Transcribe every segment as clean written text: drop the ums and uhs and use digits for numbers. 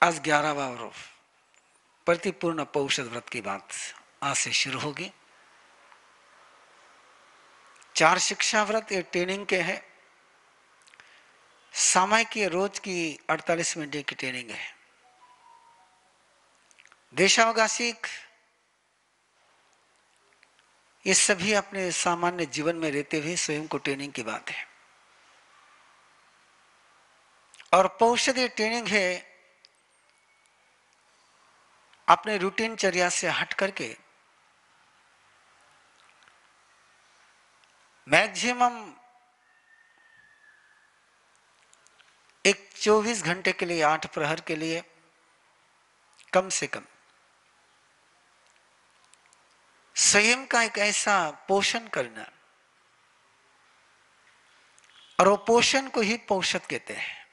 आज 11वां प्रतिपूर्ण पौषध व्रत की बात आज से शुरू होगी। 4 शिक्षा व्रत ये ट्रेनिंग के हैं। सामायिक ये रोज की 48 मिनट की ट्रेनिंग है। देशावकाशिक ये सभी अपने सामान्य जीवन में रहते हुए स्वयं को ट्रेनिंग की बात है। और पौषध ये ट्रेनिंग है अपने रूटीन चर्या से हट करके मैक्सिमम एक 24 घंटे के लिए 8 प्रहर के लिए कम से कम स्वयं का एक ऐसा पोषण करना, और वो पोषण को ही पौषध कहते हैं।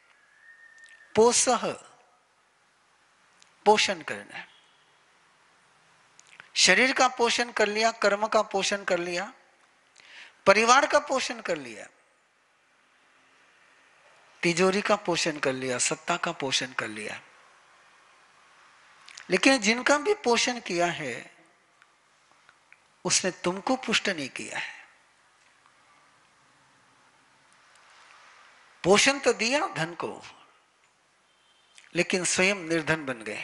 पोषः पोषण करना, शरीर का पोषण कर लिया, कर्म का पोषण कर लिया, परिवार का पोषण कर लिया, तिजोरी का पोषण कर लिया, सत्ता का पोषण कर लिया, लेकिन जिनका भी पोषण किया है उसने तुमको पुष्ट नहीं किया है। पोषण तो दिया धन को, लेकिन स्वयं निर्धन बन गए।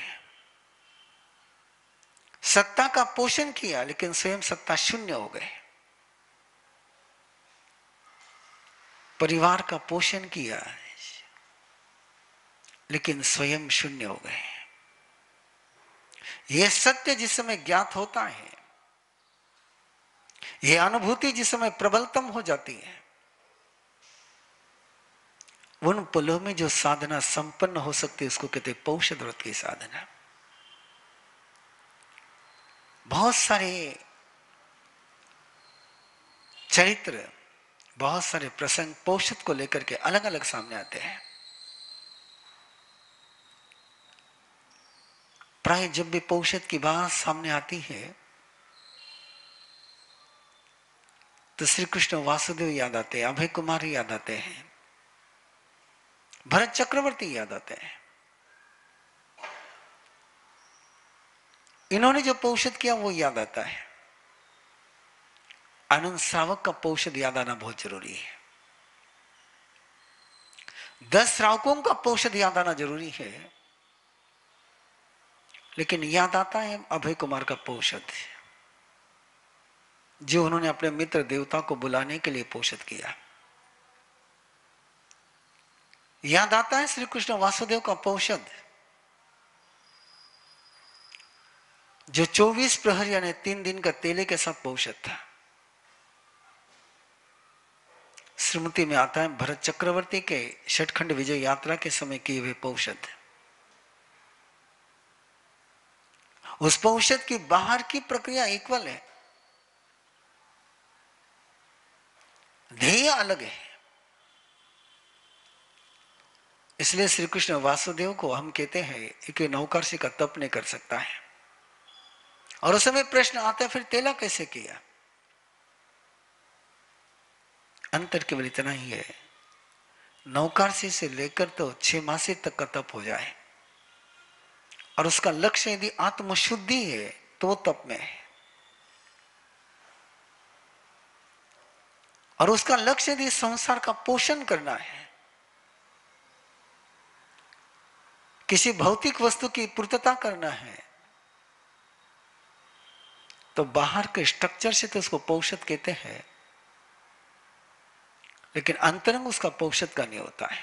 सत्ता का पोषण किया, लेकिन स्वयं सत्ता शून्य हो गए। परिवार का पोषण किया, लेकिन स्वयं शून्य हो गए। यह सत्य जिस समय ज्ञात होता है, यह अनुभूति जिस समय प्रबलतम हो जाती है, उन पलों में जो साधना संपन्न हो सकती है उसको कहते हैं पौषध व्रत की साधना। बहुत सारे चरित्र, बहुत सारे प्रसंग पौषध को लेकर के अलग अलग सामने आते हैं। प्राय जब भी पौषध की बात सामने आती है तो श्री कृष्ण वासुदेव याद आते हैं, अभय कुमार याद आते हैं, भरत चक्रवर्ती याद आते हैं। इन्होंने जो पौषध किया वो याद आता है। आनंद श्रावक का पौषध याद आना बहुत जरूरी है। 10 श्रावकों का पौषध याद आना जरूरी है, लेकिन याद आता है अभय कुमार का पौषध, जो उन्होंने अपने मित्र देवता को बुलाने के लिए पौषध किया। याद आता है श्री कृष्ण वासुदेव का पौषध, जो 24 प्रहर यानी 3 दिन का तेले के साथ पौषध था। स्मृति में आता है भरत चक्रवर्ती के षटखंड विजय यात्रा के समय किए हुए पौषध। उस पौषध की बाहर की प्रक्रिया इक्वल है, ध्येय अलग है। इसलिए श्री कृष्ण वासुदेव को हम कहते हैं कि नौकरसी का तप नहीं कर सकता है। और उस समय प्रश्न आता है फिर तेला कैसे किया? अंतर केवल इतना ही है, नौकरसी से लेकर तो 6 मासी तक का तप हो जाए, और उसका लक्ष्य यदि आत्मशुद्धि है तो तप में है, और उसका लक्ष्य यदि संसार का पोषण करना है, किसी भौतिक वस्तु की पूर्तता करना है, तो बाहर के स्ट्रक्चर से तो उसको पौषध कहते हैं, लेकिन अंतरंग उसका पौषध का नहीं होता है।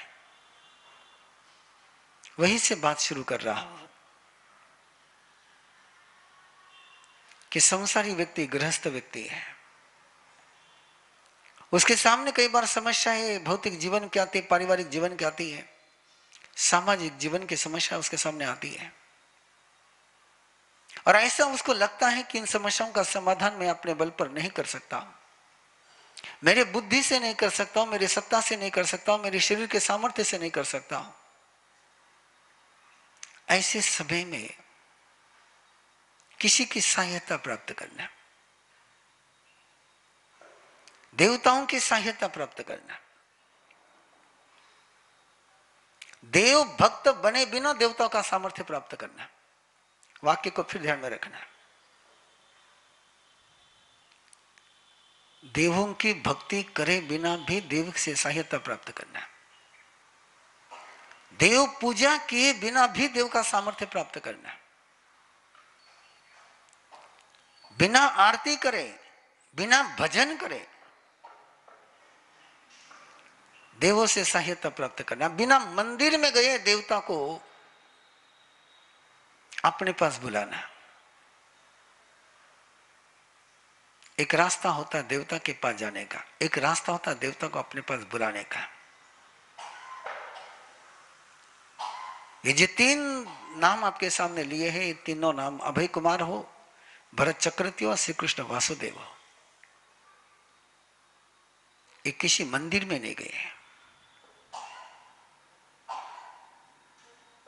वहीं से बात शुरू कर रहा हूं कि संसारी व्यक्ति गृहस्थ व्यक्ति है, उसके सामने कई बार समस्या है, भौतिक जीवन क्या आती है, पारिवारिक जीवन क्या आती है, सामाजिक जीवन की समस्या उसके सामने आती है, और ऐसा उसको लगता है कि इन समस्याओं का समाधान मैं अपने बल पर नहीं कर सकता, मेरे बुद्धि से नहीं कर सकता हूं, मेरी सत्ता से नहीं कर सकता हूं, मेरे शरीर के सामर्थ्य से नहीं कर सकता हूं। ऐसे समय में किसी की सहायता प्राप्त करना, देवताओं की सहायता प्राप्त करना, देव भक्त बने बिना देवता का सामर्थ्य प्राप्त करना। वाक्य को फिर ध्यान में रखना। देवों की भक्ति करे बिना भी देव से सहायता प्राप्त करना। देव पूजा किए बिना भी देव का सामर्थ्य प्राप्त करना। बिना आरती करे, बिना भजन करे देवों से सहायता प्राप्त करना। बिना मंदिर में गए देवता को अपने पास बुलाना। एक रास्ता होता है देवता के पास जाने का, एक रास्ता होता है देवता को अपने पास बुलाने का। ये जो तीन नाम आपके सामने लिए हैं, ये तीनों नाम अभय कुमार हो, भरत चक्रवर्ती हो, श्री कृष्ण वासुदेव हो, ये किसी मंदिर में नहीं गए,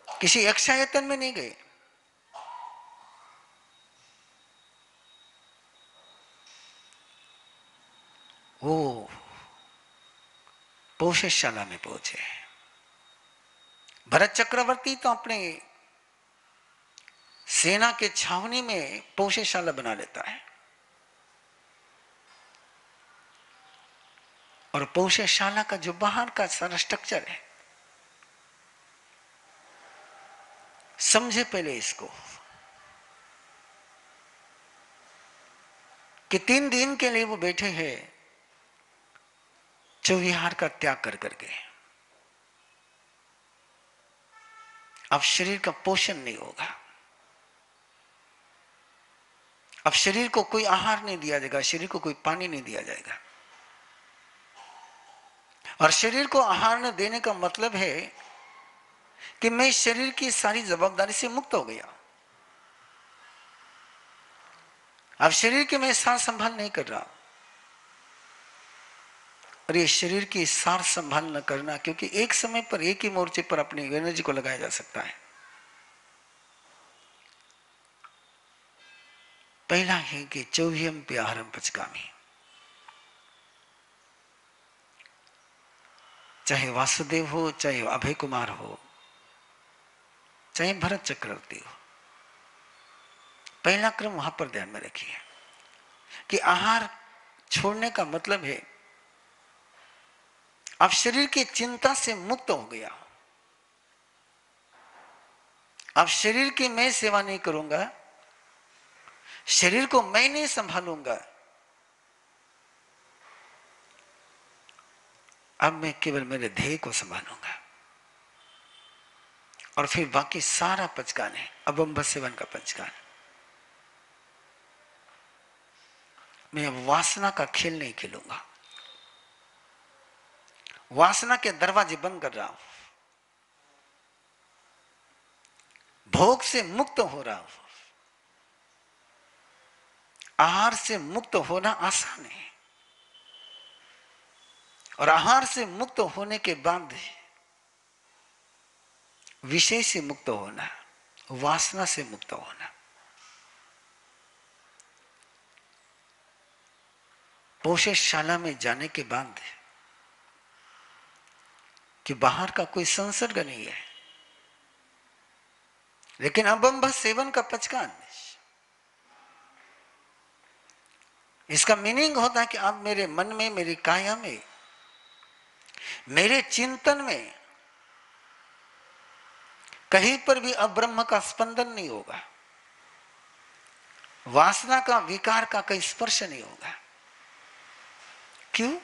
किसी यक्षायतन में नहीं गए, वो पौषशाला में पहुंचे। भरत चक्रवर्ती तो अपने सेना के छावनी में पौषशाला बना लेता है, और पौषशाला का जो बाहर का सारा स्ट्रक्चर है, समझे पहले इसको कि 3 दिन के लिए वो बैठे हैं चौविहार का त्याग कर करके। अब शरीर का पोषण नहीं होगा, अब शरीर को कोई आहार नहीं दिया जाएगा, शरीर को कोई पानी नहीं दिया जाएगा। और शरीर को आहार न देने का मतलब है कि मैं शरीर की सारी जवाबदारी से मुक्त हो गया। अब शरीर की मैं सार संभाल नहीं कर रहा, और ये शरीर की सार संभाल न करना, क्योंकि एक समय पर एक ही मोर्चे पर अपनी एनर्जी को लगाया जा सकता है। पहला है कि चौव्यम पे आहारम पचकामी। चाहे वासुदेव हो, चाहे अभय कुमार हो, चाहे भरत चक्रवर्ती हो, पहला क्रम वहां पर ध्यान में रखिए कि आहार छोड़ने का मतलब है अब शरीर की चिंता से मुक्त हो गया। अब शरीर की मैं सेवा नहीं करूंगा, शरीर को मैं नहीं संभालूंगा, अब मैं केवल मेरे ध्येय को संभालूंगा। और फिर बाकी सारा पचकान है, अबंभ सेवन का पचकान। मैं वासना का खेल नहीं खेलूंगा, वासना के दरवाजे बंद कर रहा हूं, भोग से मुक्त हो रहा हूं। आहार से मुक्त होना आसान है, और आहार से मुक्त होने के बाद विषय से मुक्त होना, वासना से मुक्त होना। पौषशाला में जाने के बाद कि बाहर का कोई संसर्ग नहीं है, लेकिन अबंभ सेवन का पचकान, इसका मीनिंग होता है कि अब मेरे मन में, मेरी काया में, मेरे चिंतन में कहीं पर भी अब ब्रह्म का स्पंदन नहीं होगा, वासना का, विकार का कहीं स्पर्श नहीं होगा। क्यों?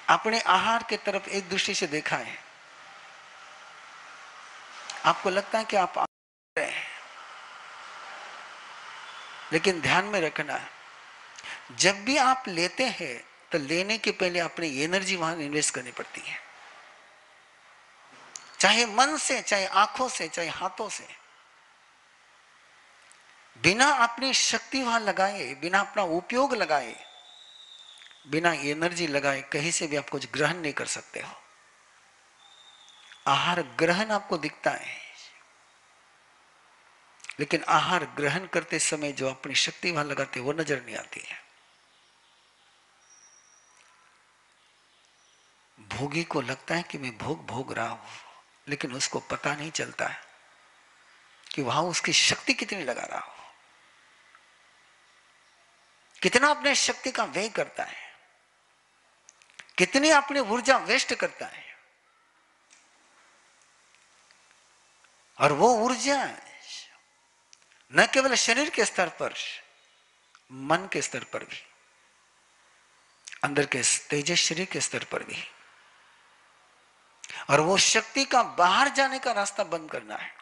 अपने आहार के तरफ एक दृष्टि से देखा है, आपको लगता है कि आप रहे हैं, लेकिन ध्यान में रखना, जब भी आप लेते हैं तो लेने के पहले अपनी एनर्जी वहां इन्वेस्ट करनी पड़ती है, चाहे मन से, चाहे आंखों से, चाहे हाथों से। बिना अपनी शक्ति वहां लगाए, बिना अपना उपयोग लगाए, बिना एनर्जी लगाए कहीं से भी आप कुछ ग्रहण नहीं कर सकते हो। आहार ग्रहण आपको दिखता है, लेकिन आहार ग्रहण करते समय जो अपनी शक्ति वहां लगाते वो नजर नहीं आती है। भोगी को लगता है कि मैं भोग भोग रहा हूं, लेकिन उसको पता नहीं चलता है कि वहां उसकी शक्ति कितनी लगा रहा हो, कितना अपने शक्ति का व्यय करता है, कितनी अपनी ऊर्जा वेस्ट करता है। और वो ऊर्जा न केवल शरीर के स्तर पर, मन के स्तर पर भी, अंदर के तेजस शरीर के स्तर पर भी। और वो शक्ति का बाहर जाने का रास्ता बंद करना है।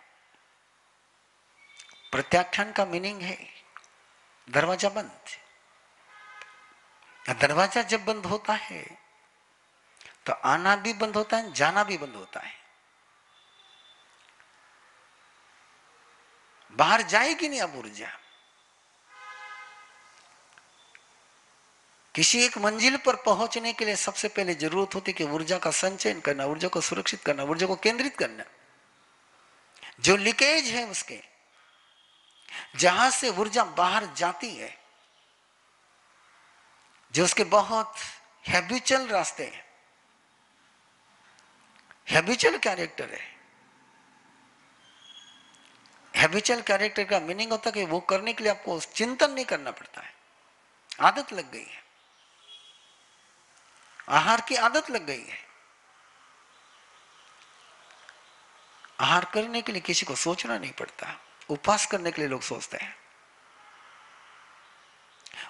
प्रत्याख्यान का मीनिंग है दरवाजा बंद। दरवाजा जब बंद होता है तो आना भी बंद होता है, जाना भी बंद होता है। बाहर जाएगी नहीं अब ऊर्जा। किसी एक मंजिल पर पहुंचने के लिए सबसे पहले जरूरत होती है कि ऊर्जा का संचयन करना, ऊर्जा को सुरक्षित करना, ऊर्जा को केंद्रित करना। जो लीकेज है उसके, जहां से ऊर्जा बाहर जाती है, जो उसके बहुत हैबिचुअल रास्ते हैं, हैबिचुअल कैरेक्टर है। हैबिचुअल कैरेक्टर का मीनिंग होता है कि वो करने के लिए आपको चिंतन नहीं करना पड़ता है, आदत लग गई है, आहार की आदत लग गई है। आहार करने के लिए किसी को सोचना नहीं पड़ता। उपवास करने के लिए लोग सोचते हैं,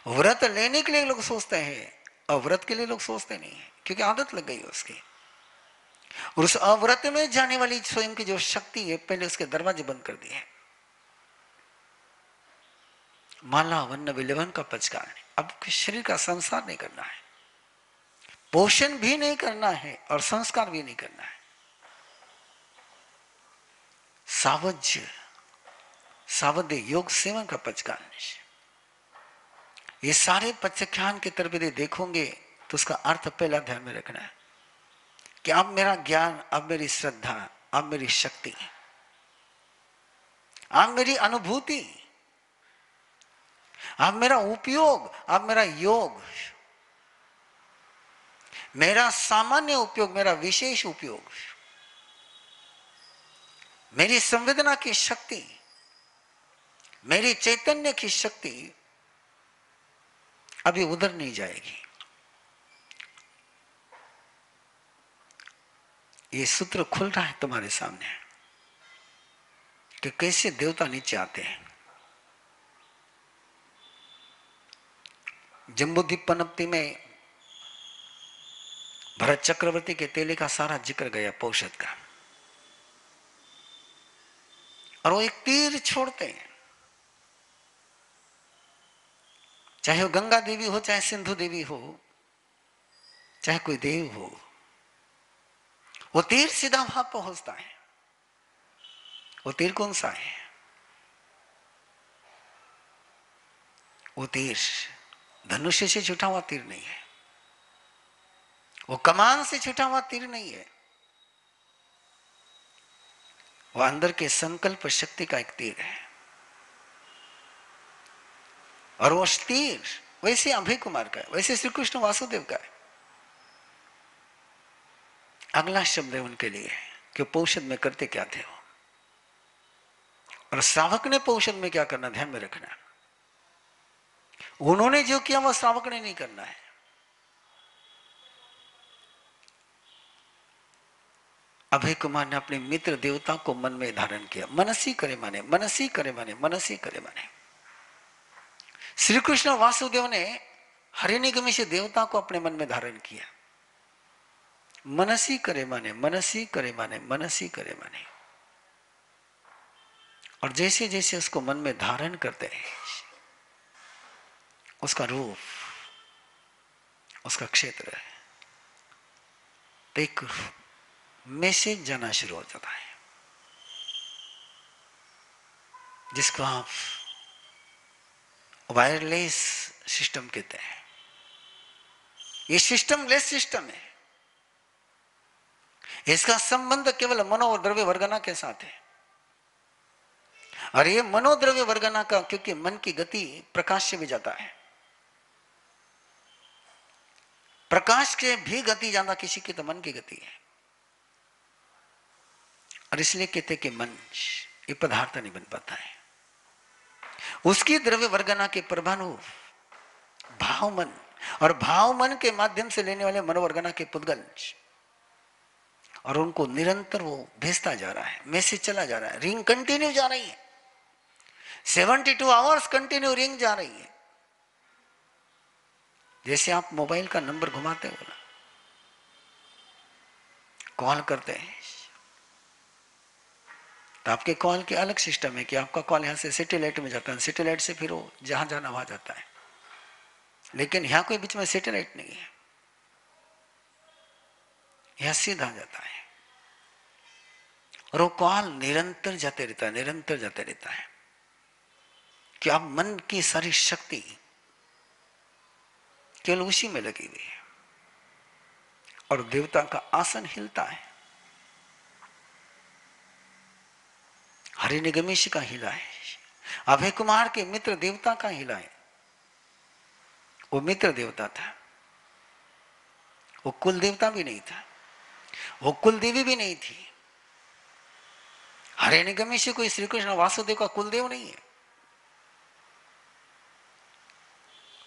व्रत लेने के लिए लोग सोचते हैं, अव्रत के लिए लोग सोचते नहीं है, क्योंकि आदत लग गई है उसकी। और उस अव्रत में जाने वाली स्वयं की जो शक्ति है, पहले उसके दरवाजे बंद कर दिए हैं। माला वन्न विलवन का पचकार है। अब शरीर का संसार नहीं करना है, पोषण भी नहीं करना है और संस्कार भी नहीं करना है। सावज्य सावध्य योग सेवन का पचकार। ये सारे पचख्यान के तरफ यदि देखोगे तो उसका अर्थ पहला ध्यान में रखना है कि अब मेरा ज्ञान, अब मेरी श्रद्धा, अब मेरी शक्ति, अब मेरी अनुभूति, अब मेरा उपयोग, अब मेरा योग, मेरा सामान्य उपयोग, मेरा विशेष उपयोग, मेरी संवेदना की शक्ति, मेरी चैतन्य की शक्ति अभी उधर नहीं जाएगी। ये सूत्र खुल रहा है तुम्हारे सामने कि कैसे देवता नीचे आते हैं। जम्बूद्वीप पनप्ती में भरत चक्रवर्ती के तेले का सारा जिक्र गया, पौषध का, और वो एक तीर छोड़ते हैं, चाहे वो गंगा देवी हो, चाहे सिंधु देवी हो, चाहे कोई देव हो, वो तीर सीधा वहां पहुंचता है। वो तीर कौन सा है? वो तीर धनुष्य से छुटा हुआ तीर नहीं है, वो कमान से छुटा हुआ तीर नहीं है, वो अंदर के संकल्प शक्ति का एक तीर है। और वो तीर वैसे अभय कुमार का है, वैसे श्री कृष्ण वासुदेव का है। अगला शब्द है उनके लिए कि पौषध में करते क्या थे वो, और श्रावक ने पौषध में क्या करना, ध्यान में रखना। उन्होंने जो किया वो श्रावक ने नहीं करना है। अभय कुमार ने अपने मित्र देवता को मन में धारण किया। मनसी करे माने, मनसी करे माने, मनसी करे माने। श्री कृष्ण वासुदेव ने हरिनिगमी से देवता को अपने मन में धारण किया। मनसी करे माने, मनसी करे माने, मनसी करे माने। और जैसे जैसे उसको मन में धारण करते हैं, उसका रूप, उसका क्षेत्र, एक मैसेज जाना शुरू हो जाता है, जिसको आप वायरलेस सिस्टम कहते हैं। ये सिस्टम लेस सिस्टम है। इसका संबंध केवल मनो और द्रव्य वर्गना के साथ है। और ये मनोद्रव्य वर्गना का, क्योंकि मन की गति प्रकाश से भी जाता है, प्रकाश के भी गति ज्यादा किसी की तो मन की गति है। और इसलिए कहते कि मन ये पदार्थ नहीं बन पाता है। उसकी द्रव्य वर्गना के प्रभानु भाव मन, और भाव मन के माध्यम से लेने वाले मनोवर्गना के पुद्गल, और उनको निरंतर वो भेजता जा रहा है, मैसेज चला जा रहा है, रिंग कंटिन्यू जा रही है, 72 आवर्स कंटिन्यू रिंग जा रही है। जैसे आप मोबाइल का नंबर घुमाते हो ना, कॉल करते हैं, तो आपके कॉल के अलग सिस्टम है कि आपका कॉल यहां से सैटेलाइट में जाता है, सैटेलाइट से फिर वो जहां जाना वहां जाता है। लेकिन यहां कोई बीच में सैटेलाइट नहीं है, यहां सीधा जाता है, और वो कॉल निरंतर जाते रहता है, निरंतर जाते रहता है। कि आप मन की सारी शक्ति केवल उसी में लगी हुई है, और देवता का आसन हिलता है। हरि निगमेश का हिला है, अभय कुमार के मित्र देवता का हिला है। वो मित्र देवता था, वो कुल देवता भी नहीं था, वो कुल देवी भी नहीं थी। हरि निगमेश कोई श्री कृष्ण वासुदेव का कुलदेव नहीं है,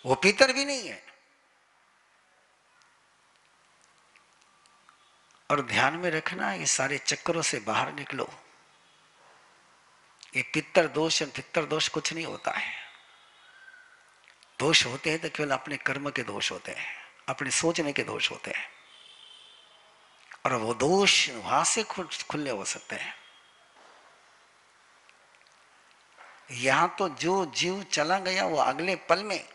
वो पितर भी नहीं है। और ध्यान में रखना, ये सारे चक्करों से बाहर निकलो। ये पितर दोष और पितर दोष कुछ नहीं होता है। दोष होते हैं तो केवल अपने कर्म के दोष होते हैं, अपने सोचने के दोष होते हैं, और वो दोष वहां से खुले हो सकते हैं। यहां तो जो जीव चला गया वो अगले पल में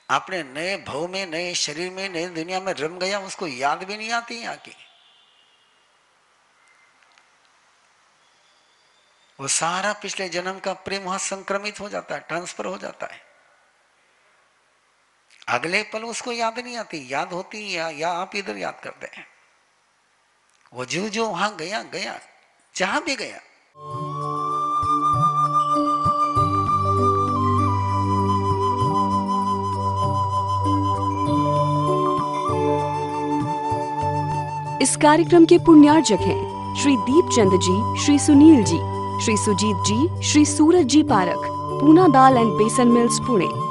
अपने नए भव में, नए शरीर में, नई दुनिया में रम गया, उसको याद भी नहीं आती यहाँ की। वो सारा पिछले जन्म का प्रेम वहां संक्रमित हो जाता है, ट्रांसफर हो जाता है। अगले पल उसको याद नहीं आती, याद होती या आप इधर याद करते हैं। वो जीव जो वहां गया गया, जहां भी गया। इस कार्यक्रम के पुण्यार्जक हैं श्री दीपचंद जी, श्री सुनील जी, श्री सुजीत जी, श्री सूरज जी पारख, पूना दाल एंड बेसन मिल्स, पुणे।